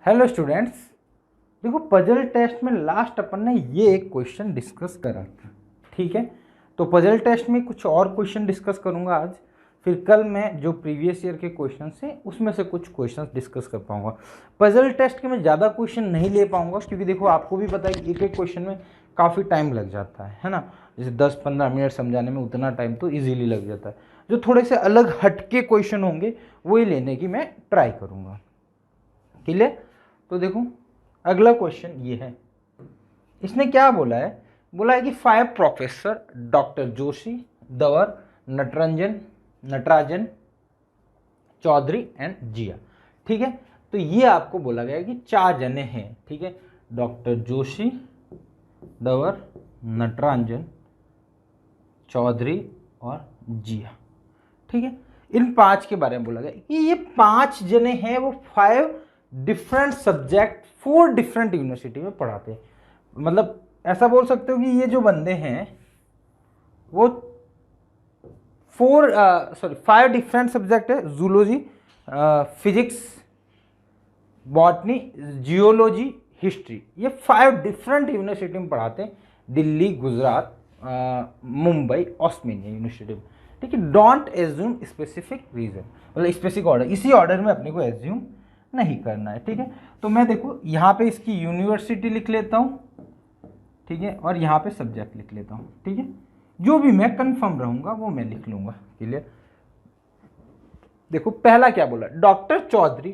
Hello students, देखो puzzle test में last अपन ने ये एक क्वेश्चन डिस्कस करा था। ठीक है, तो पजल टेस्ट में कुछ और क्वेश्चन डिस्कस करूंगा आज। फिर कल मैं जो प्रीवियस ईयर के क्वेश्चन हैं उसमें से कुछ क्वेश्चन डिस्कस कर पाऊंगा। पजल टेस्ट के मैं ज़्यादा क्वेश्चन नहीं ले पाऊंगा क्योंकि देखो आपको भी पता है कि एक एक क्वेश्चन में काफ़ी टाइम लग जाता है ना। जैसे 10-15 मिनट समझाने में उतना टाइम तो ईजिली लग जाता है। जो थोड़े से अलग हटके क्वेश्चन होंगे वही लेने की मैं ट्राई करूँगा। क्लियर? तो देखो अगला क्वेश्चन ये है, इसने क्या बोला है, बोला है कि 5 प्रोफेसर डॉक्टर जोशी, दवर, नटराजन, चौधरी एंड जिया। ठीक है, तो ये आपको बोला गया है कि 4 जने हैं। ठीक है, डॉक्टर जोशी, दवर, नटराजन, चौधरी और जिया। ठीक है, इन 5 के बारे में बोला गया कि ये 5 जने हैं, वो 5 डिफरेंट सब्जेक्ट 4 डिफरेंट यूनिवर्सिटी में पढ़ाते हैं। मतलब ऐसा बोल सकते हो कि ये जो बंदे हैं वो 5 डिफरेंट सब्जेक्ट है। Zoology, physics, botany, geology, history, ये 5 डिफरेंट यूनिवर्सिटी में पढ़ाते हैं। दिल्ली, गुजरात, मुंबई, ऑस्ट्रेलिया यूनिवर्सिटी में। ठीक है, डोंट एज्यूम स्पेसिफिक रीजन, मतलब स्पेसिफिक ऑर्डर, इसी ऑर्डर में अपने को एज्यूम नहीं करना है। ठीक है, तो मैं देखो यहाँ पे इसकी यूनिवर्सिटी लिख लेता हूँ। ठीक है, और यहाँ पे सब्जेक्ट लिख लेता हूँ। ठीक है, जो भी मैं कंफर्म रहूँगा वो मैं लिख लूँगा। क्लियर? देखो पहला क्या बोला, डॉक्टर चौधरी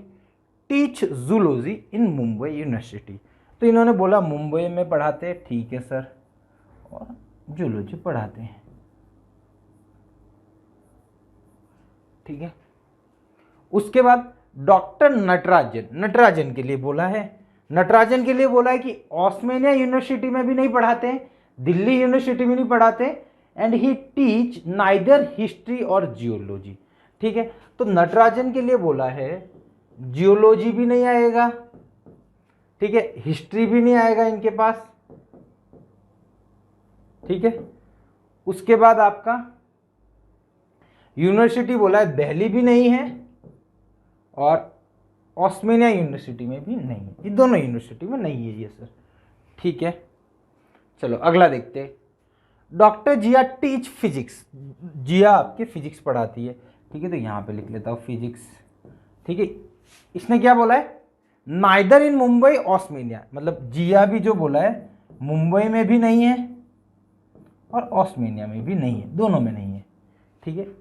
टीच जूलॉजी इन मुंबई यूनिवर्सिटी। तो इन्होंने बोला मुंबई में पढ़ाते हैं। ठीक है सर, और जूलॉजी पढ़ाते हैं। ठीक है, उसके बाद डॉक्टर नटराजन के लिए बोला है, नटराजन के लिए बोला है कि ऑस्ट्रेलिया यूनिवर्सिटी में भी नहीं पढ़ाते हैं, दिल्ली यूनिवर्सिटी में नहीं पढ़ाते, and he teach neither history और जियोलॉजी। ठीक है, तो नटराजन के लिए बोला है जियोलॉजी भी नहीं आएगा, ठीक है, हिस्ट्री भी नहीं आएगा इनके पास। ठीक है, उसके बाद आपका यूनिवर्सिटी बोला है दिल्ली भी नहीं है और ऑस्ट्रेलिया यूनिवर्सिटी में भी नहीं है, ये दोनों यूनिवर्सिटी में नहीं है ये सर। ठीक है, चलो अगला देखते हैं। डॉक्टर जिया टीच फिजिक्स, जिया आपके फिजिक्स पढ़ाती है। ठीक है, तो यहाँ पे लिख लेता हूँ फिजिक्स। ठीक है, इसने क्या बोला है, नाइदर इन मुंबई ऑस्ट्रेलिया, मतलब जिया भी जो बोला है मुंबई में भी नहीं है और ऑस्ट्रेलिया में भी नहीं है, दोनों में नहीं है। ठीक है,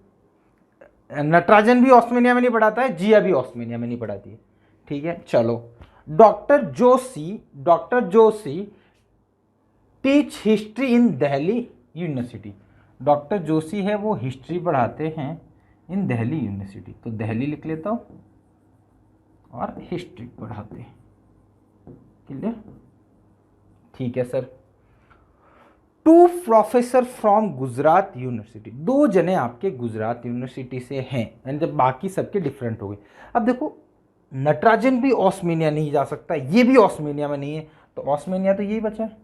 नटराजन भी ऑस्ट्रेलिया में नहीं पढ़ाता है, जिया भी ऑस्ट्रेलिया में नहीं पढ़ाती है। ठीक है, चलो doctor Joshi teach history in Delhi university. Doctor Joshi है वो हिस्ट्री पढ़ाते हैं इन दिल्ली यूनिवर्सिटी, तो दिल्ली लिख लेता हूँ और हिस्ट्री पढ़ाते हैं। क्लियर? ठीक है sir. 2 professor from Gujarat university, 2 जने आपके गुजरात यूनिवर्सिटी से हैं, एंड जब बाकी सबके डिफरेंट हो गए। अब देखो नटराजन भी ऑस्ट्रेलिया नहीं जा सकता, ये भी ऑस्ट्रेलिया में नहीं है, तो ऑस्ट्रेलिया तो यही बचा है।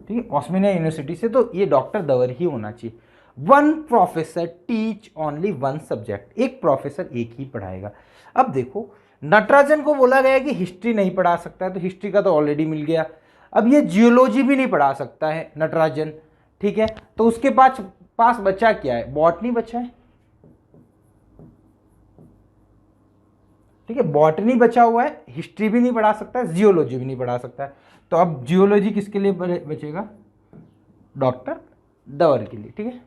ठीक है, ऑस्ट्रेलिया यूनिवर्सिटी से तो ये डॉक्टर दवर ही होना चाहिए। 1 प्रोफेसर टीच ओनली 1 सब्जेक्ट, एक प्रोफेसर एक ही पढ़ाएगा। अब देखो नटराजन को बोला गया कि हिस्ट्री नहीं पढ़ा सकता है, तो हिस्ट्री का तो ऑलरेडी मिल गया। अब ये जियोलॉजी भी नहीं पढ़ा सकता है नटराजन। ठीक है, तो उसके पास बचा क्या है, बॉटनी बचा है। ठीक है, बॉटनी बचा हुआ है, हिस्ट्री भी नहीं पढ़ा सकता है, जियोलॉजी भी नहीं पढ़ा सकता है। तो अब जियोलॉजी किसके लिए बचेगा, डॉक्टर दवर के लिए। ठीक है,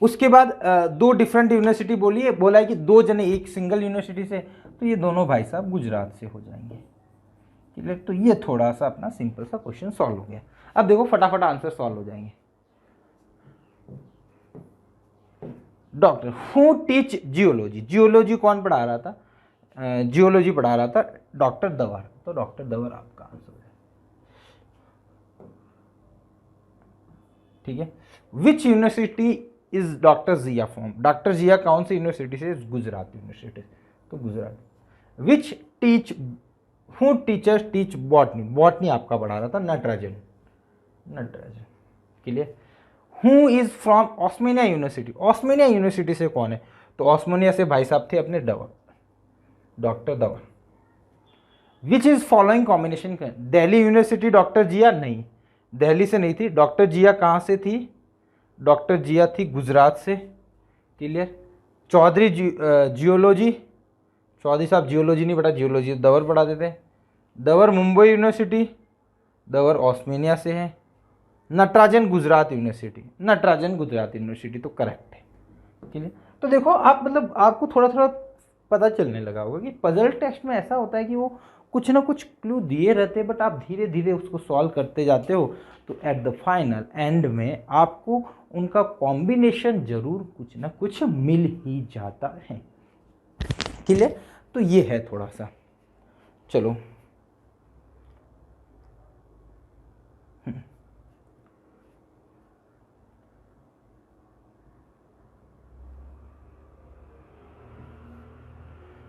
उसके बाद 2 डिफरेंट यूनिवर्सिटी बोला है कि 2 जने एक सिंगल यूनिवर्सिटी से, तो ये दोनों भाई साहब गुजरात से हो जाएंगे। क्लियर? तो ये थोड़ा सा अपना सिंपल सा क्वेश्चन सॉल्व हो गया। अब देखो फटाफट आंसर सॉल्व हो जाएंगे। Doctor who teach geology, geology कौन पढ़ा रहा था, जियोलॉजी पढ़ा रहा था डॉक्टर दवर, तो डॉक्टर दवर आपका आंसर है। ठीक है, which university is doctor Jiya from, doctor Jiya कौन सी यूनिवर्सिटी से, गुजरात यूनिवर्सिटी, तो Gujarat. Which teach, who teachers teach botany, botany आपका पढ़ा रहा था Natarajan. Clear? Who is from Australia university, Australia university से कौन है, तो ऑस्ट्रेलिया से भाई साहब थे अपने दवर। डॉक्टर दवा। Which is following combination, Delhi university doctor Jiya, नहीं, दिल्ली से नहीं थी। डॉक्टर जिया कहाँ से थी? डॉक्टर जिया थी गुजरात से, क्लियर। चौधरी जियोलॉजी, चौधरी साहब जियोलॉजी नहीं पढ़ा, जियोलॉजी दवर पढ़ा देते हैं। दवर मुंबई यूनिवर्सिटी, दवर ऑस्मेनिया से है। नटराजन गुजरात यूनिवर्सिटी, नटराजन गुजरात यूनिवर्सिटी तो करेक्ट है, क्लियर। तो देखो आप मतलब आपको थोड़ा थोड़ा पता चलने लगा होगा कि पजल टेस्ट में ऐसा होता है कि वो कुछ ना कुछ क्लू दिए रहते हैं, बट आप धीरे धीरे उसको सॉल्व करते जाते हो, तो एट द फाइनल एंड में आपको उनका कॉम्बिनेशन जरूर कुछ ना कुछ मिल ही जाता है, क्लियर। तो ये है थोड़ा सा, चलो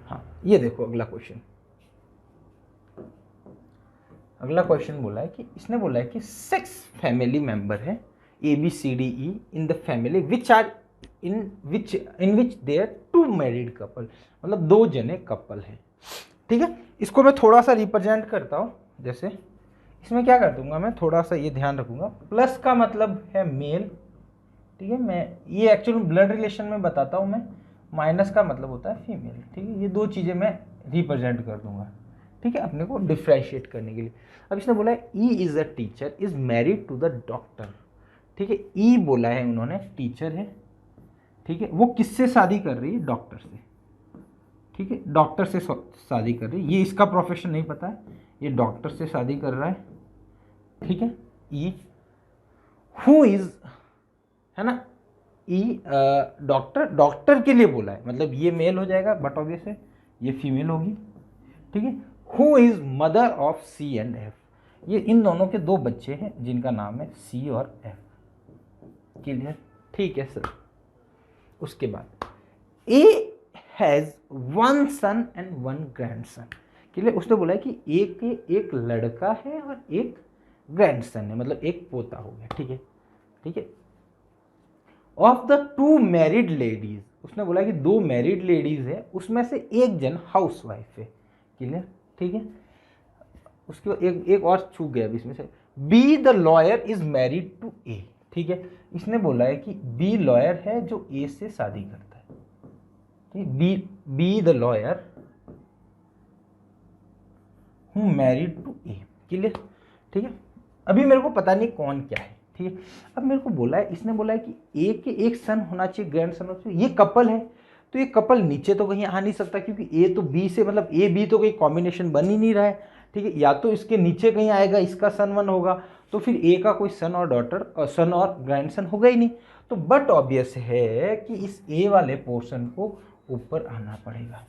हाँ, ये देखो अगला क्वेश्चन। अगला क्वेश्चन बोला है कि इसने बोला है कि 6 फैमिली मेंबर है ABCDE in the family which are in which there 2 married couple, मतलब 2 जने कपल है, ठीक है। इसको मैं थोड़ा सा रिप्रेजेंट करता हूँ, जैसे इसमें क्या कर दूंगा मैं, थोड़ा सा ये ध्यान रखूंगा, प्लस का मतलब है मेल, ठीक है। मैं ये एक्चुअली ब्लड रिलेशन में बताता हूँ मैं, माइनस का मतलब होता है फीमेल, ठीक है। ये 2 चीज़ें मैं रिप्रेजेंट कर दूंगा, ठीक है, अपने को डिफ्रेंशिएट करने के लिए। अब इसने बोला है E is a teacher is married to the doctor, ठीक है। ई बोला है उन्होंने, टीचर है, ठीक है। वो किससे शादी कर रही है? डॉक्टर से, ठीक है, डॉक्टर से शादी कर रही है। ये इसका प्रोफेशन नहीं पता है, ये डॉक्टर से शादी कर रहा है, ठीक है। ई हु इज, है ना, ई डॉक्टर के लिए बोला है, मतलब ये मेल हो जाएगा, बट ऑब्वियस है ये फीमेल होगी, ठीक है। Who is mother of C and F, ये इन दोनों के 2 बच्चे हैं जिनका नाम है सी और एफ, क्लियर, ठीक है सर। उसके बाद A has 1 son and 1 grandson, clear. उसने बोला है कि एक लड़का है और एक ग्रैंडसन है, मतलब एक पोता हो गया, ठीक है, ठीक है। ऑफ द 2 मैरिड लेडीज, उसने बोला कि 2 मैरिड लेडीज है, उसमें से एक जन हाउस वाइफ है, क्लियर, ठीक है। उसके बाद एक और छूट गया अभी इसमें से, B the lawyer is married to A, ठीक है। इसने बोला है कि बी लॉयर है जो ए से शादी करता है, ठीक, be the lawyer who married to A, clear, ठीक है। अभी मेरे को पता नहीं कौन क्या है, ठीक है। अब मेरे को बोला है, इसने बोला है कि ए के एक सन होना चाहिए, ग्रैंड सन होना चाहिए, ये कपल है, तो ये कपल नीचे तो कहीं आ नहीं सकता, क्योंकि ए तो बी से, मतलब ए बी तो कोई कॉम्बिनेशन बन ही नहीं रहा है, ठीक है। या तो इसके नीचे कहीं आएगा, इसका सन 1 होगा, तो फिर ए का कोई सन और डॉटर और सन और ग्रैंड सन होगा ही नहीं, तो बट ऑब्वियस है कि इस ए वाले पोर्शन को ऊपर आना पड़ेगा,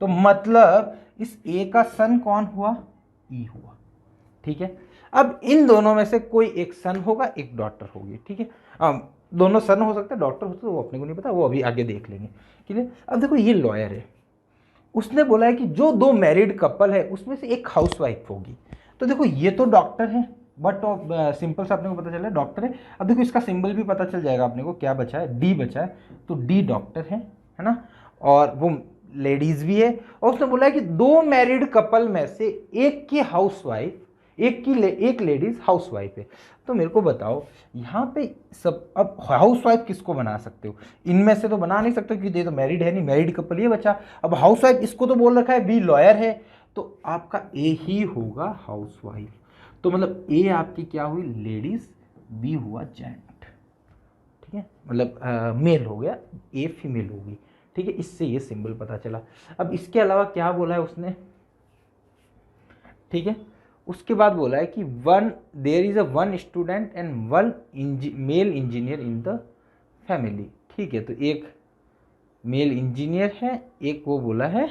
तो मतलब इस ए का सन कौन हुआ? ई हुआ, ठीक है। अब इन दोनों में से कोई एक सन होगा, एक डॉटर होगी, ठीक है। दोनों सन हो सकते हैं, डॉटर हो सकते हैं, वो अपने को नहीं पता, वो अभी आगे देख लेंगे, क्लियर। अब देखो ये लॉयर है, उसने बोला है कि जो 2 मैरिड कपल है उसमें से एक हाउस वाइफ होगी, तो देखो ये तो डॉक्टर है, बट सिंपल सा अपने को पता चला है डॉक्टर है। अब देखो इसका सिंबल भी पता चल जाएगा अपने को, क्या बचा है? डी बचा है, तो डी डॉक्टर है ना, और वो लेडीज भी है, और उसने बोला है कि 2 मैरिड कपल में से एक की हाउस वाइफ, एक लेडीज हाउस वाइफ है। तो मेरे को बताओ यहाँ पे सब, अब हाउस वाइफ किसको बना सकते हो? इनमें से तो बना नहीं सकते क्योंकि ये तो मैरिड है नहीं, मैरिड कपल ये बचा। अब हाउस वाइफ इसको तो बोल रखा है बी लॉयर है, तो आपका ए ही होगा हाउस वाइफ, तो मतलब ए आपकी क्या हुई? लेडीज, बी हुआ जेंट, ठीक है, मतलब मेल हो गया, ए फीमेल होगी, ठीक है। इससे ये सिंबल पता चला। अब इसके अलावा क्या बोला है उसने, ठीक है, उसके बाद बोला है कि there is a 1 student and 1 male engineer in the family, ठीक है। तो एक मेल इंजीनियर है, एक वो बोला है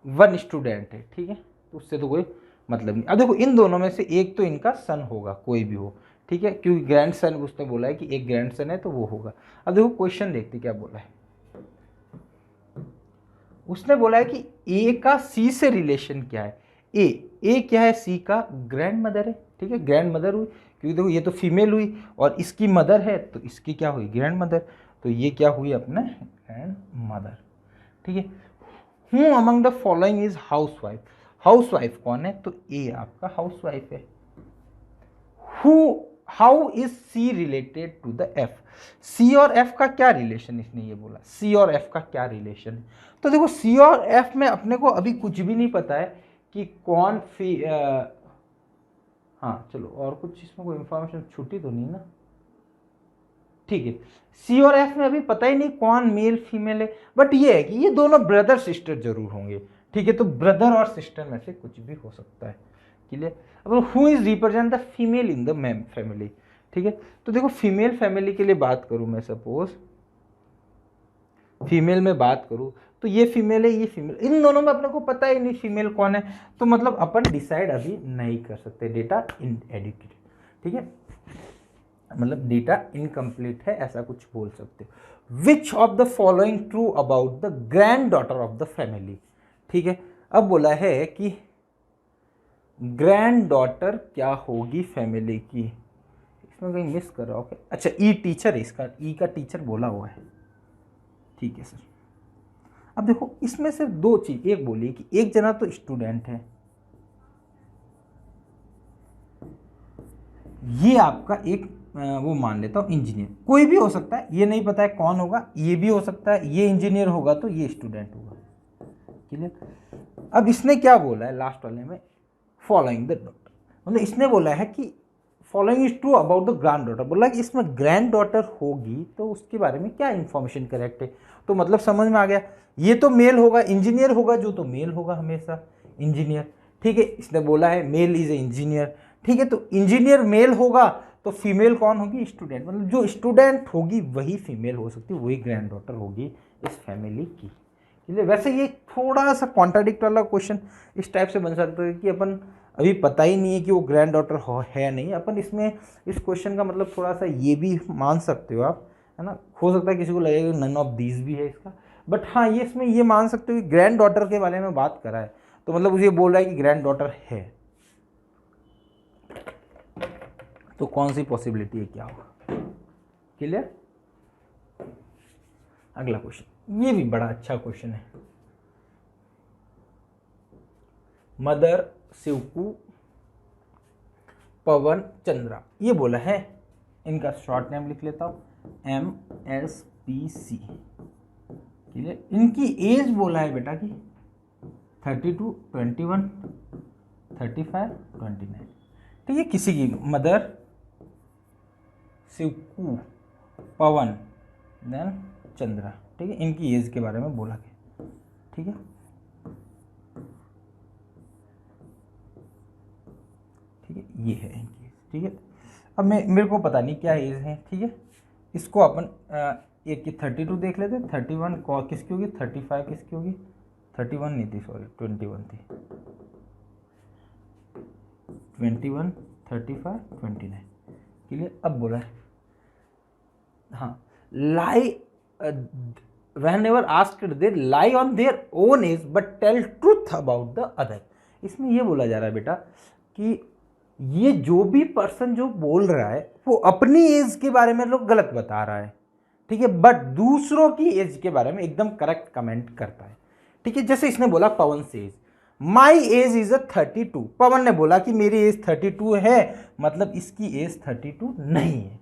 1 स्टूडेंट है, ठीक है, तो उससे तो कोई मतलब नहीं। अब देखो इन दोनों में से एक तो इनका सन होगा, कोई भी हो, ठीक है, क्योंकि ग्रैंड सन उसने बोला है कि एक ग्रैंड सन है तो वो होगा। अब देखो क्वेश्चन देखते क्या बोला है, उसने बोला है कि ए का सी से रिलेशन क्या है। ए क्या है? सी का ग्रैंड मदर है, ठीक है, ग्रैंड मदर हुई, क्योंकि देखो ये तो फीमेल हुई और इसकी मदर है, तो इसकी क्या हुई? ग्रैंड मदर, तो ये क्या हुई? अपना ग्रैंड मदर, ठीक है। Who among the following is housewife, housewife कौन है, तो ए आपका हाउसवाइफ है। Who how is C related to the F, C और एफ का क्या रिलेशन, इसने ये बोला सी और एफ का क्या रिलेशन है। तो देखो सी और एफ में अपने को अभी कुछ भी नहीं पता है कि कौन हाँ चलो, और कुछ इसमें कोई इंफॉर्मेशन छूटी तो नहीं ना, ठीक है। सी और एफ में अभी पता ही नहीं कौन मेल फीमेल है, बट ये है कि ये दोनों ब्रदर सिस्टर जरूर होंगे, ठीक है। तो ब्रदर और सिस्टर में से कुछ भी हो सकता है, क्लियर। अब who is represent the female in the ma'am family, ठीक है। तो देखो फीमेल फैमिली के लिए बात करूं मैं, सपोज फीमेल में बात करूं तो ये फीमेल है, ये फीमेल, इन दोनों में अपने को पता ही नहीं फीमेल कौन है, तो मतलब अपन डिसाइड अभी नहीं कर सकते, डेटा इनएडिक्वेट, ठीक है, मतलब डेटा इनकम्प्लीट है, ऐसा कुछ बोल सकते हो। Which of the following true about the grand daughter of the family, ठीक है। अब बोला है कि ग्रैंड डॉटर क्या होगी फैमिली की, इसमें कहीं मिस कर रहा हो क्या, अच्छा ई टीचर है इसका, ई का टीचर बोला हुआ है, ठीक है सर। अब देखो इसमें सिर्फ दो चीज, एक बोली कि एक जना तो स्टूडेंट है, ये आपका एक वो मान लेता हूँ इंजीनियर, कोई भी हो सकता है, ये नहीं पता है कौन होगा, ये भी हो सकता है, ये इंजीनियर होगा तो ये स्टूडेंट होगा, क्लियर। अब इसने क्या बोला है लास्ट वाले में, फॉलोइंग द डॉटर, मतलब इसने बोला है कि following is true about the grand daughter, बोला कि इसमें ग्रैंड डॉटर होगी तो उसके बारे में क्या इंफॉर्मेशन करेक्ट है, तो मतलब समझ में आ गया, ये तो मेल होगा, इंजीनियर होगा जो, तो मेल होगा हमेशा इंजीनियर, ठीक है। इसने बोला है मेल इज ए इंजीनियर, ठीक है, तो इंजीनियर मेल होगा तो फीमेल कौन होगी, स्टूडेंट, मतलब जो स्टूडेंट होगी वही फीमेल हो सकती है, वही ग्रैंड डॉटर होगी इस फैमिली की, इसलिए वैसे ये थोड़ा सा कॉन्ट्राडिक्ट वाला क्वेश्चन इस टाइप से बन सकता है कि अपन अभी पता ही नहीं है कि वो ग्रैंड डॉटर है नहीं, अपन इसमें इस क्वेश्चन का मतलब थोड़ा सा ये भी मान सकते हो आप, है ना, हो सकता है किसी को लगेगा नन ऑफ दीज भी है इसका, बट हाँ ये इसमें ये मान सकते हो कि ग्रैंड डॉटर के बारे में बात करा है, तो मतलब उसे बोल रहा है कि ग्रैंड डॉटर है, तो कौन सी पॉसिबिलिटी है, क्या होगा, क्लियर। अगला क्वेश्चन, ये भी बड़ा अच्छा क्वेश्चन है, मदर शिवकू पवन चंद्रा, ये बोला है, इनका शॉर्ट नेम लिख लेता हूं MSPC, क्लियर। इनकी एज बोला है बेटा कि 32, 21, 35, 29, ठीक है। किसी की मदर शिवकू पवन देन चंद्रा, ठीक है, इनकी एज के बारे में बोला गया, ठीक है। ठीक है, ये है इनकी एज, ठीक है। अब मेरे को पता नहीं क्या एज है, ठीक है, इसको अपन एक की 32 देख लेते, 31 किसकी होगी, 35 किसकी होगी, 31 नहीं थी सॉरी 21 थी, 21, 35, 29, क्लियर। अब बोला है हाँ, लाई whenever asked they lie on their own age but tell truth about the other, इसमें ये बोला जा रहा है बेटा कि ये जो भी पर्सन जो बोल रहा है वो अपनी एज के बारे में लोग गलत बता रहा है, ठीक है, बट दूसरों की एज के बारे में एकदम करेक्ट कमेंट करता है, ठीक है। जैसे इसने बोला पवन से एज, माई एज इज 32, पवन ने बोला कि मेरी एज 32 है, मतलब इसकी एज 32 नहीं है,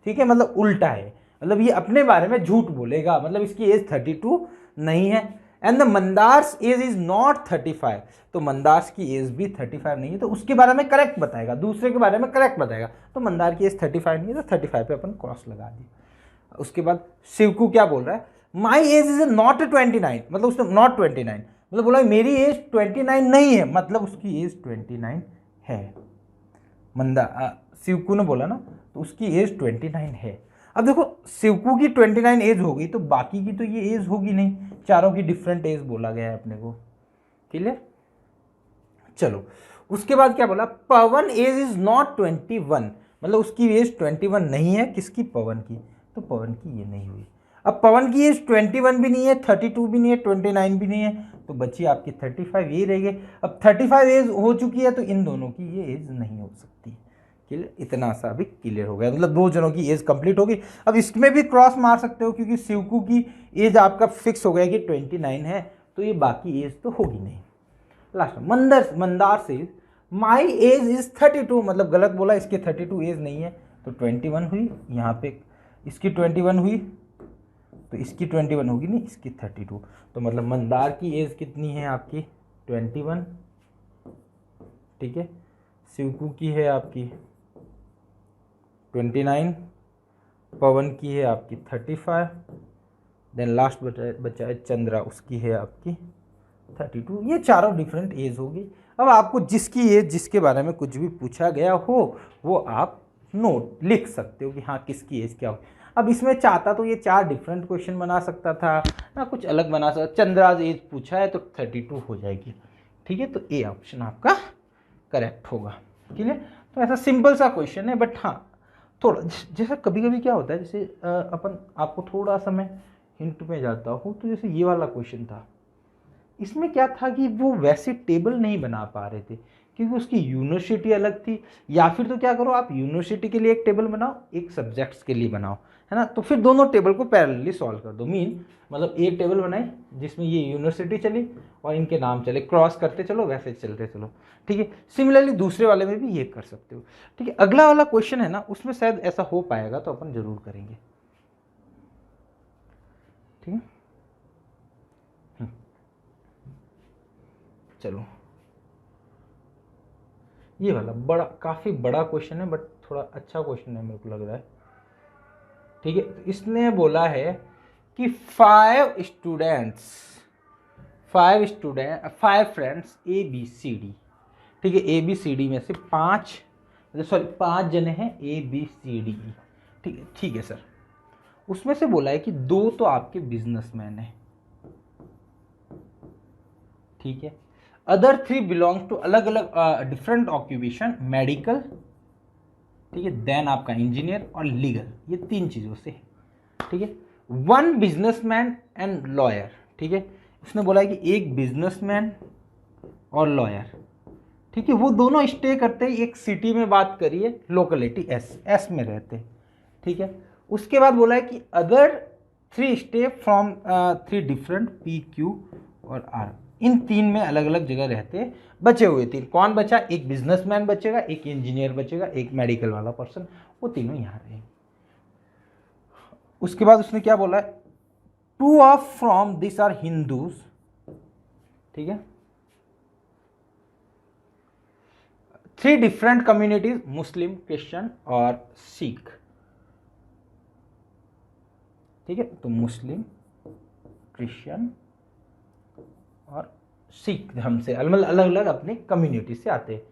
ठीक है, मतलब उल्टा है, मतलब ये अपने बारे में झूठ बोलेगा, मतलब इसकी एज 32 नहीं है। And the Mandar's age is not 35, तो मंदार्स की एज भी 35 नहीं है, तो उसके बारे में करेक्ट बताएगा, दूसरे के बारे में करेक्ट बताएगा, तो मंदार की एज 35 नहीं है, तो 35 पे अपन क्रॉस लगा दिया। उसके बाद शिवकू क्या बोल रहा है, माई एज इज नॉट 29, मतलब उसने नॉट 29, मतलब बोला मेरी एज 29 नहीं है, मतलब उसकी एज 29 है। शिवकू ने बोला ना, तो उसकी एज 29 है। अब देखो शिवकू की 29 एज होगी तो बाकी की तो ये एज होगी नहीं, चारों की डिफरेंट एज बोला गया है अपने को, क्लियर। चलो उसके बाद क्या बोला, पवन एज इज नॉट 21, मतलब उसकी एज 21 नहीं है, किसकी, पवन की, तो पवन की ये नहीं हुई। अब पवन की एज 21 भी नहीं है, 32 भी नहीं है, 29 भी नहीं है, तो बची आपकी 35, ये रह गई। अब 35 एज हो चुकी है तो इन दोनों की ये एज नहीं हो सकती, क्लियर, इतना सा भी क्लियर हो गया, मतलब 2 जनों की एज कंप्लीट होगी। अब इसमें भी क्रॉस मार सकते हो क्योंकि शिवकू की एज आपका फिक्स हो गया कि 29 है, तो ये बाकी एज तो होगी नहीं। लास्ट मंदार से माई एज इज 32, मतलब गलत बोला, इसके 32 एज नहीं है तो 21 हुई, यहाँ पे इसकी 21 हुई तो इसकी 21 होगी नहीं, इसकी 32, तो मतलब मंदार की एज कितनी है आपकी 21, ठीक है। शिवकू की है आपकी 29, पवन की है आपकी 35, देन लास्ट बचा है चंद्रा, उसकी है आपकी 32। ये चारों डिफरेंट एज होगी। अब आपको जिसकी एज, जिसके बारे में कुछ भी पूछा गया हो वो आप नोट लिख सकते हो कि हाँ किसकी एज क्या हो। अब इसमें चाहता तो ये 4 डिफरेंट क्वेश्चन बना सकता था ना, कुछ अलग बना सकता। चंद्राज एज पूछा है तो 32 हो जाएगी, ठीक है, तो ए ऑप्शन आपका करेक्ट होगा। क्लियर, तो ऐसा सिंपल सा क्वेश्चन है, बट हाँ थोड़ा जैसा कभी कभी क्या होता है, जैसे अपन आपको थोड़ा सा मैं हिंट में जाता हूँ, तो जैसे ये वाला क्वेश्चन था, इसमें क्या था कि वो वैसे टेबल नहीं बना पा रहे थे क्योंकि उसकी यूनिवर्सिटी अलग थी। या फिर तो क्या करो, आप यूनिवर्सिटी के लिए एक टेबल बनाओ, एक सब्जेक्ट्स के लिए बनाओ, है ना, तो फिर दोनों टेबल को पैरेलली सॉल्व कर दो। मतलब एक टेबल बनाई जिसमें ये यूनिवर्सिटी चली और इनके नाम चले, क्रॉस करते चलो, वैसे चलते चलो, ठीक है। सिमिलरली दूसरे वाले में भी ये कर सकते हो, ठीक है। अगला वाला क्वेश्चन है ना, उसमें शायद ऐसा हो पाएगा तो अपन जरूर करेंगे, ठीक है। चलो ये वाला बड़ा, काफ़ी बड़ा क्वेश्चन है बट थोड़ा अच्छा क्वेश्चन है मेरे को लग रहा है, ठीक है। तो इसने बोला है कि 5 friends A B C D, ठीक है, ए बी सी डी में से 5 जने हैं ए बी सी डी, ठीक है सर। उसमें से बोला है कि 2 तो आपके बिजनेसमैन हैं, ठीक है। अदर 3 बिलोंग टू अलग अलग डिफरेंट ऑक्यूपेशन, मेडिकल, ठीक है, देन आपका इंजीनियर और लीगल, ये 3 चीज़ों से है, ठीक है। 1 बिजनेसमैन एंड लॉयर, ठीक है। उसने बोला है कि एक बिजनेसमैन और लॉयर, ठीक है, वो दोनों स्टे करते हैं एक सिटी में, बात करिए लोकेलिटी एस में रहते हैं, ठीक है। उसके बाद बोला है कि other 3 stay from 3 different P Q और आर, इन 3 में अलग अलग जगह रहते हैं। बचे हुए 3 कौन बचा, एक बिजनेसमैन बचेगा, एक इंजीनियर बचेगा, एक मेडिकल वाला पर्सन, वो तीनों यहाँ रहेंगे। उसके बाद उसने क्या बोला है, 2 of from this are Hindus, ठीक है, 3 डिफरेंट कम्युनिटीज, मुस्लिम, क्रिश्चियन और सिख, ठीक है। तो मुस्लिम, क्रिश्चियन और सिख धर्म से अलग अलग अपनी कम्युनिटी से आते हैं।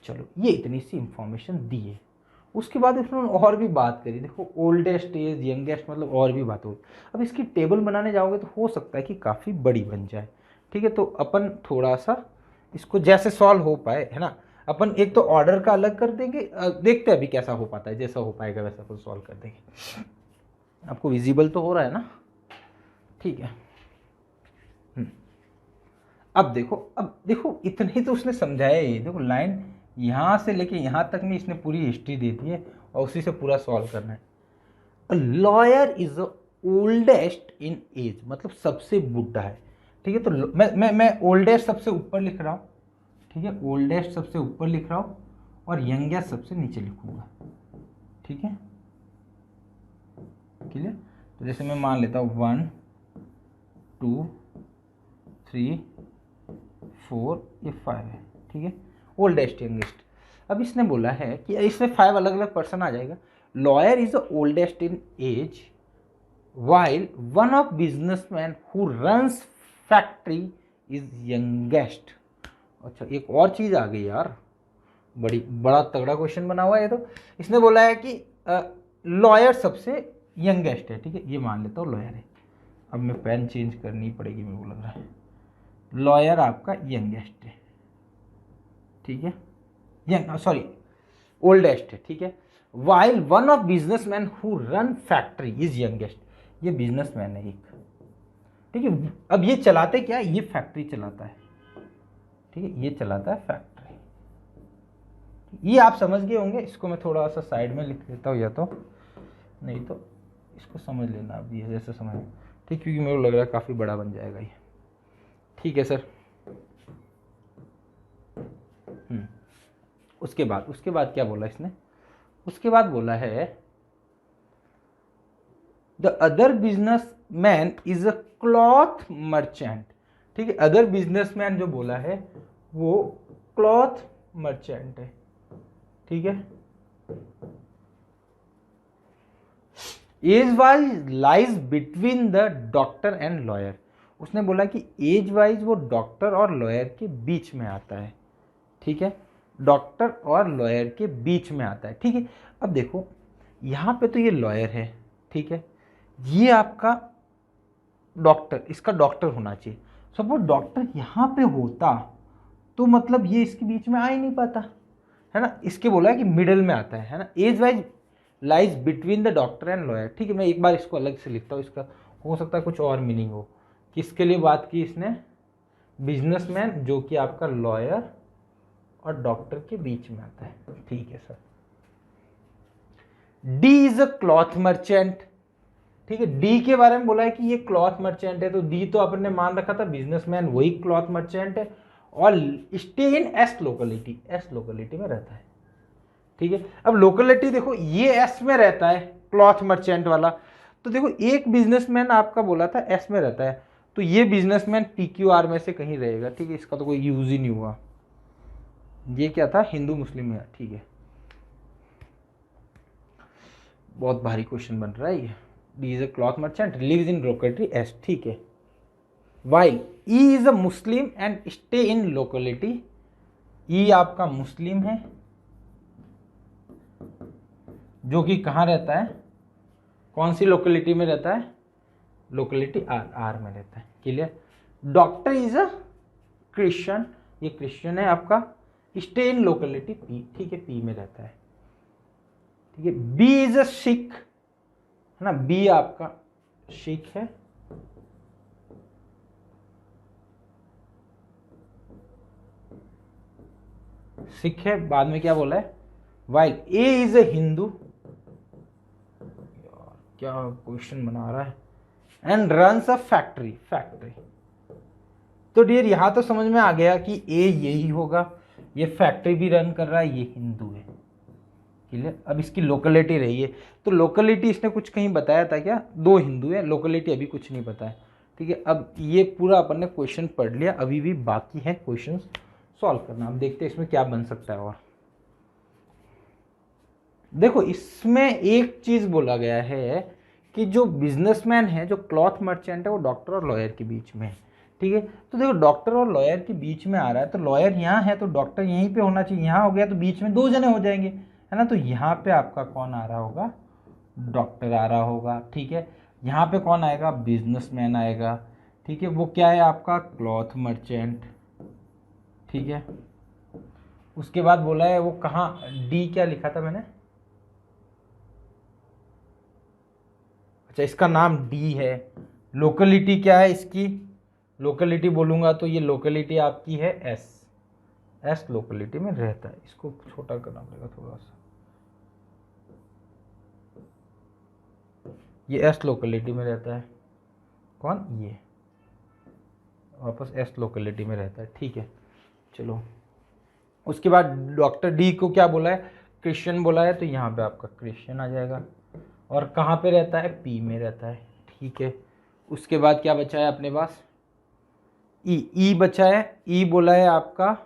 चलो ये इतनी सी इंफॉर्मेशन दी है। उसके बाद उन्होंने और भी बात करी, देखो ओल्डेस्ट एज, यंगेस्ट, मतलब और भी बात होगी। अब इसकी टेबल बनाने जाओगे तो हो सकता है कि काफ़ी बड़ी बन जाए, ठीक है। तो अपन थोड़ा सा इसको जैसे सॉल्व हो पाए, है ना, अपन एक तो ऑर्डर का अलग कर देंगे, देखते हैं अभी कैसा हो पाता है, जैसा हो पाएगा वैसा अपन सॉल्व कर देंगे। आपको विजिबल तो हो रहा है ना, ठीक है। अब देखो इतने तो उसने समझाया ही, देखो लाइन यहाँ से लेके यहाँ तक में इसने पूरी हिस्ट्री दे दी है और उसी से पूरा सॉल्व करना है। A lawyer is the oldest in age, मतलब सबसे बुढ़ा है, ठीक है। तो मैं ओल्डेस्ट सबसे ऊपर लिख रहा हूँ, ठीक है, ओल्डेस्ट सबसे ऊपर लिख रहा हूँ और यंगेस्ट सबसे नीचे लिखूंगा, ठीक है, क्लियर। तो जैसे मैं मान लेता हूँ 1 2 3 4, ये 5 है, ठीक है, ओल्डेस्ट यंगेस्ट। अब इसने बोला है कि इसमें 5 अलग अलग पर्सन आ जाएगा। Lawyer is the oldest in age while one of businessman who runs factory is youngest. अच्छा एक और चीज़ आ गई यार, बड़ा तगड़ा क्वेश्चन बना हुआ है ये तो। इसने बोला है कि लॉयर सबसे यंगेस्ट है, ठीक है, ये मान लेता हूँ लॉयर है। अब मैं पेन चेंज करनी पड़ेगी मेरे को लग रहा है। लॉयर आपका यंगेस्ट है, ठीक है, सॉरी ओल्डेस्ट है, ठीक है। While one of businessman who run factory is youngest, ये बिजनेसमैन है एक, ठीक है। अब ये चलाते क्या, ये फैक्ट्री चलाता है, ठीक है, ये चलाता है फैक्ट्री, ये आप समझ गए होंगे। इसको मैं थोड़ा सा साइड में लिख लेता हूँ, या तो नहीं तो इसको समझ लेना अब ये जैसे समझ, ठीक, क्योंकि मेरे को लग रहा है काफ़ी बड़ा बन जाएगा ये। ठीक है सर। उसके बाद क्या बोला इसने, उसके बाद बोला है the other business man is a cloth merchant. ठीक है, अदर बिजनेसमैन जो बोला है वो क्लॉथ मर्चेंट है। ठीक है, age wise lies between the doctor and lawyer. उसने बोला कि एज वाइज वो डॉक्टर और लॉयर के बीच में आता है। ठीक है, डॉक्टर और लॉयर के बीच में आता है। ठीक है, अब देखो यहाँ पे तो ये लॉयर है, ठीक है, ये आपका डॉक्टर, इसका डॉक्टर होना चाहिए। सपोज डॉक्टर यहाँ पे होता तो मतलब ये इसके बीच में आ ही नहीं पाता, है ना। इसके बोला है कि मिडिल में आता है ना। Age wise lies between the doctor and lawyer. ठीक है, मैं एक बार इसको अलग से लिखता हूँ, इसका हो सकता है कुछ और मीनिंग हो। किसके लिए बात की इसने, बिजनेसमैन जो कि आपका लॉयर और डॉक्टर के बीच में आता है। ठीक है sir. D is a cloth merchant. ठीक है, डी के बारे में बोला है कि ये क्लॉथ मर्चेंट है, तो डी तो अपन ने मान रखा था बिजनेसमैन वही क्लॉथ मर्चेंट है, और stay in S locality, S locality में रहता है। ठीक है, अब लोकेलिटी देखो ये एस में रहता है क्लॉथ मर्चेंट वाला, तो देखो एक बिजनेसमैन आपका बोला था एस में रहता है, तो ये बिजनेसमैन पी क्यू आर में से कहीं रहेगा। ठीक है, इसका तो कोई यूज ही नहीं हुआ। ये क्या था, हिंदू मुस्लिम में। ठीक है, बहुत भारी क्वेश्चन बन रहा है ये। D is a cloth merchant, lives in locality S. ठीक है, while E is a Muslim and stay in locality, E आपका मुस्लिम है जो कि कहाँ रहता है, कौन सी लोकेलिटी में रहता है, लोकेलिटी आर, आर में रहता है। Clear. Doctor is a Christian, ये क्रिश्चियन है आपका, स्टे इन लोकेलिटी पी। ठीक है, पी में रहता है। ठीक है, बी इज अ सिख, है ना, बी आपका सिख है, सिख है। बाद में क्या बोला है, while a is a Hindu, यार क्या क्वेश्चन बना रहा है, and runs a factory, factory. तो डियर यहां तो समझ में आ गया कि ए यही होगा, ये फैक्ट्री भी रन कर रहा है, ये हिंदू है। क्लियर। अब इसकी लोकेलिटी रही है, तो लोकेलिटी इसने कुछ कहीं बताया था क्या, दो हिंदू है, लोकेलिटी अभी कुछ नहीं बताया। ठीक है, अब ये पूरा अपन ने क्वेश्चन पढ़ लिया, अभी भी बाकी है क्वेश्चन सॉल्व करना। अब देखते हैं इसमें क्या बन सकता है। और देखो इसमें एक चीज बोला गया है कि जो बिजनेसमैन है, जो क्लॉथ मर्चेंट है, वो डॉक्टर और लॉयर के बीच में है। ठीक है, तो देखो डॉक्टर और लॉयर के बीच में आ रहा है, तो लॉयर यहाँ है तो डॉक्टर यहीं पे होना चाहिए, यहाँ हो गया तो बीच में दो जने हो जाएंगे, है ना। तो यहाँ पे आपका कौन आ रहा होगा, डॉक्टर आ रहा होगा। ठीक है, यहाँ पे कौन आएगा, बिजनेसमैन आएगा। ठीक है, वो क्या है आपका क्लॉथ मर्चेंट। ठीक है, उसके बाद बोला है वो कहाँ, डी क्या लिखा था मैंने, अच्छा इसका नाम डी है। लोकेलिटी क्या है इसकी, लोकेलिटी बोलूंगा तो ये लोकेलिटी आपकी है एस, एस लोकेलिटी में रहता है। इसको छोटा करना पड़ेगा थोड़ा सा, ये एस लोकेलिटी में रहता है। कौन, ये वापस एस लोकेलिटी में रहता है। ठीक है, चलो उसके बाद डॉक्टर डी को क्या बोला है, क्रिश्चियन बोला है, तो यहाँ पे आपका क्रिश्चियन आ जाएगा। और कहाँ पे रहता है, पी में रहता है। ठीक है, उसके बाद क्या बचा है अपने पास, ई, ई बचा है। ई बोला है आपका,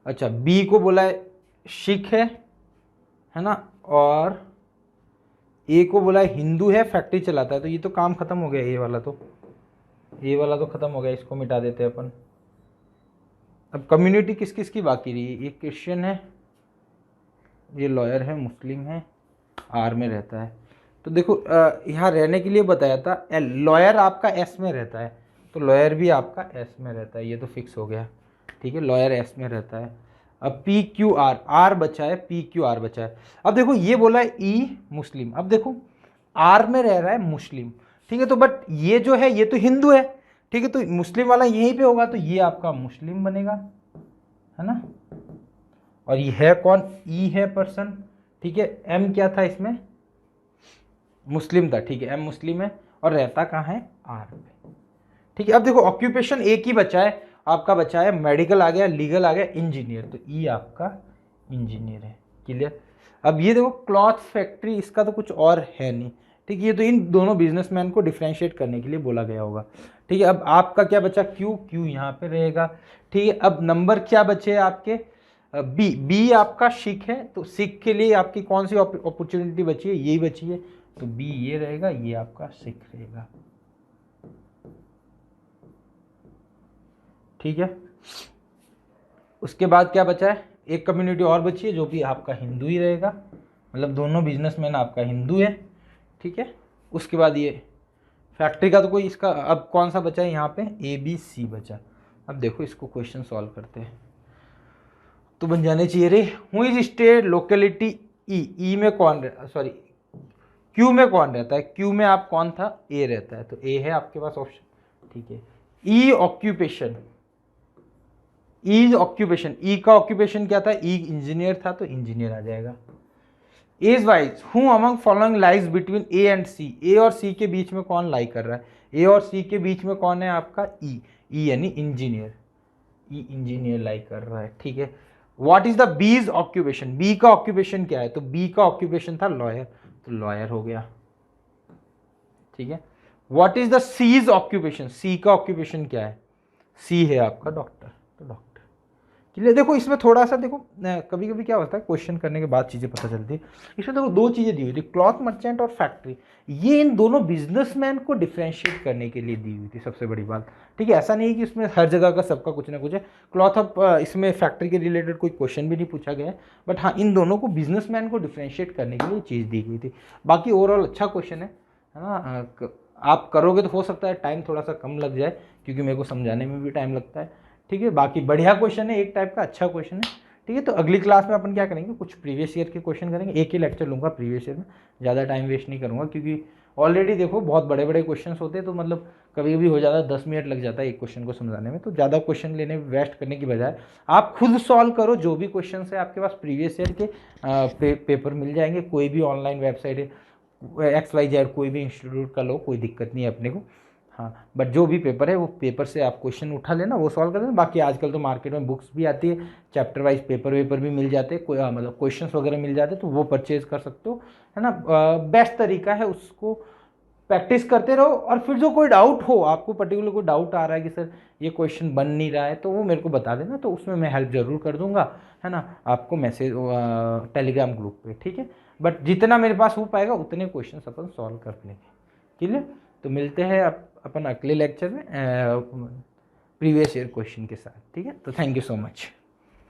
अच्छा बी को बोला है सिख है ना, और ए को बोला है हिंदू है, फैक्ट्री चलाता है। तो ये तो काम खत्म हो गया, ए वाला तो, ए वाला तो खत्म हो गया, इसको मिटा देते हैं अपन। अब कम्युनिटी किस किस की बाकी रही, ये क्रिश्चियन है, ये लॉयर है, मुस्लिम है, आर में रहता है। तो देखो यहाँ रहने के लिए बताया था, लॉयर आपका एस में रहता है, तो लॉयर भी आपका एस में रहता है, ये तो फिक्स हो गया। ठीक है, लॉयर एस में रहता है। अब पी क्यू आर, आर बचा है, पी क्यू आर बचा है। अब देखो ये बोला है ई मुस्लिम, अब देखो आर में रह रहा है मुस्लिम। ठीक है, तो बट ये जो है ये तो हिंदू है। ठीक है, तो मुस्लिम वाला यहीं पे होगा, तो ये आपका मुस्लिम बनेगा, है ना। और ये है कौन, ई है पर्सन, ठीक है। एम क्या था इसमें, मुस्लिम था, ठीक है, एम मुस्लिम है और रहता कहाँ है, आर पे, ठीक है। अब देखो ऑक्यूपेशन एक ही बचा है आपका, बचा है मेडिकल आ गया, लीगल आ गया, इंजीनियर, तो ई आपका इंजीनियर है, क्लियर। अब ये देखो क्लॉथ फैक्ट्री, इसका तो कुछ और है नहीं, ठीक है, ये तो इन दोनों बिजनेसमैन को डिफ्रेंशिएट करने के लिए बोला गया होगा, ठीक है। अब आपका क्या बचा, क्यू, क्यू यहाँ पे रहेगा, ठीक है। अब नंबर क्या बचे आपके, बी, बी आपका सिख है, तो सिख के लिए आपकी कौन सी अपॉर्चुनिटी बची है, यही बची है, तो बी ये रहेगा, ये आपका सिख रहेगा, ठीक है। उसके बाद क्या बचा है, एक कम्युनिटी और बची है जो कि आपका हिंदू ही रहेगा, मतलब दोनों बिजनेसमैन आपका हिंदू है, ठीक है। उसके बाद ये फैक्ट्री का तो कोई इसका, अब कौन सा बचा है यहाँ पे, ए बी सी बचा। अब देखो इसको क्वेश्चन सॉल्व करते हैं, तो बन जाने चाहिए रे, हु इज स्टेट लोकेलिटी ई, ई में कौन, सॉरी क्यू में कौन रहता है, क्यू में आप कौन था, ए रहता है, तो ए है आपके पास ऑप्शन, ठीक है। ई ऑक्यूपेशन, ई ऑक्यूपेशन, ई का ऑक्यूपेशन क्या था, ई इंजीनियर था, तो इंजीनियर आ जाएगा। Age wise who among following lies between A and C, A और सी के बीच में कौन लाई कर रहा है, ए और सी के बीच में कौन है आपका, ई, ई यानी इंजीनियर, ई इंजीनियर लाई कर रहा है, ठीक है। What is the bees occupation, B का ऑक्यूपेशन क्या है, तो बी का ऑक्यूपेशन था लॉयर, तो लॉयर हो गया, ठीक है। What is the C's occupation, C का ऑक्यूपेशन क्या है, सी है आपका डॉक्टर, तो डॉक्टर, क्लियर। देखो इसमें थोड़ा सा देखो, कभी कभी क्या होता है क्वेश्चन करने के बाद चीज़ें पता चलती है। इसमें देखो दो चीज़ें दी हुई थी, क्लॉथ मर्चेंट और फैक्ट्री, ये इन दोनों बिजनेसमैन को डिफ्रेंशिएट करने के लिए दी हुई थी, सबसे बड़ी बात, ठीक है। ऐसा नहीं कि इसमें हर जगह का सबका कुछ ना कुछ है, क्लॉथ अब इसमें फैक्ट्री के रिलेटेड कोई क्वेश्चन भी नहीं पूछा गया है, बट हाँ इन दोनों को बिजनेसमैन को डिफ्रेंशिएट करने के लिए चीज़ दी गई थी। बाकी ओवरऑल अच्छा क्वेश्चन है ना, आप करोगे तो हो सकता है टाइम थोड़ा सा कम लग जाए, क्योंकि मेरे को समझाने में भी टाइम लगता है, ठीक है। बाकी बढ़िया क्वेश्चन है, एक टाइप का अच्छा क्वेश्चन है, ठीक है। तो अगली क्लास में अपन क्या करेंगे, कुछ प्रीवियस ईयर के क्वेश्चन करेंगे, एक ही लेक्चर लूंगा प्रीवियस ईयर में, ज़्यादा टाइम वेस्ट नहीं करूंगा, क्योंकि ऑलरेडी देखो बहुत बड़े बड़े क्वेश्चन होते हैं, तो मतलब कभी कभी हो जाता है 10 मिनट लग जाता है एक क्वेश्चन को समझाने में, तो ज़्यादा क्वेश्चन लेने वेस्ट करने की बजाय आप खुद सॉल्व करो, जो भी क्वेश्चन है आपके पास प्रीवियस ईयर के पेपर मिल जाएंगे, कोई भी ऑनलाइन वेबसाइट है, XYZ कोई भी इंस्टीट्यूट का लो, कोई दिक्कत नहीं है अपने को, हाँ। बट जो भी पेपर है वो पेपर से आप क्वेश्चन उठा लेना, वो सॉल्व कर लेना। बाकी आजकल तो मार्केट में बुक्स भी आती है, चैप्टर वाइज पेपर वेपर भी मिल जाते हैं, कोई मतलब क्वेश्चंस वगैरह मिल जाते हैं, तो वो परचेज कर सकते हो, है ना। बेस्ट तरीका है, उसको प्रैक्टिस करते रहो, और फिर जो कोई डाउट हो, आपको पर्टिकुलर कोई डाउट आ रहा है कि सर ये क्वेश्चन बन नहीं रहा है, तो वो मेरे को बता देना, तो उसमें मैं हेल्प ज़रूर कर दूंगा, है ना, आपको मैसेज टेलीग्राम ग्रुप पे, ठीक है। बट जितना मेरे पास हो पाएगा उतने क्वेश्चन अपन सॉल्व कर लेंगे, क्लियर। तो मिलते हैं अपन अगले लेक्चर में प्रीवियस ईयर क्वेश्चन के साथ, ठीक है। तो थैंक यू सो मच।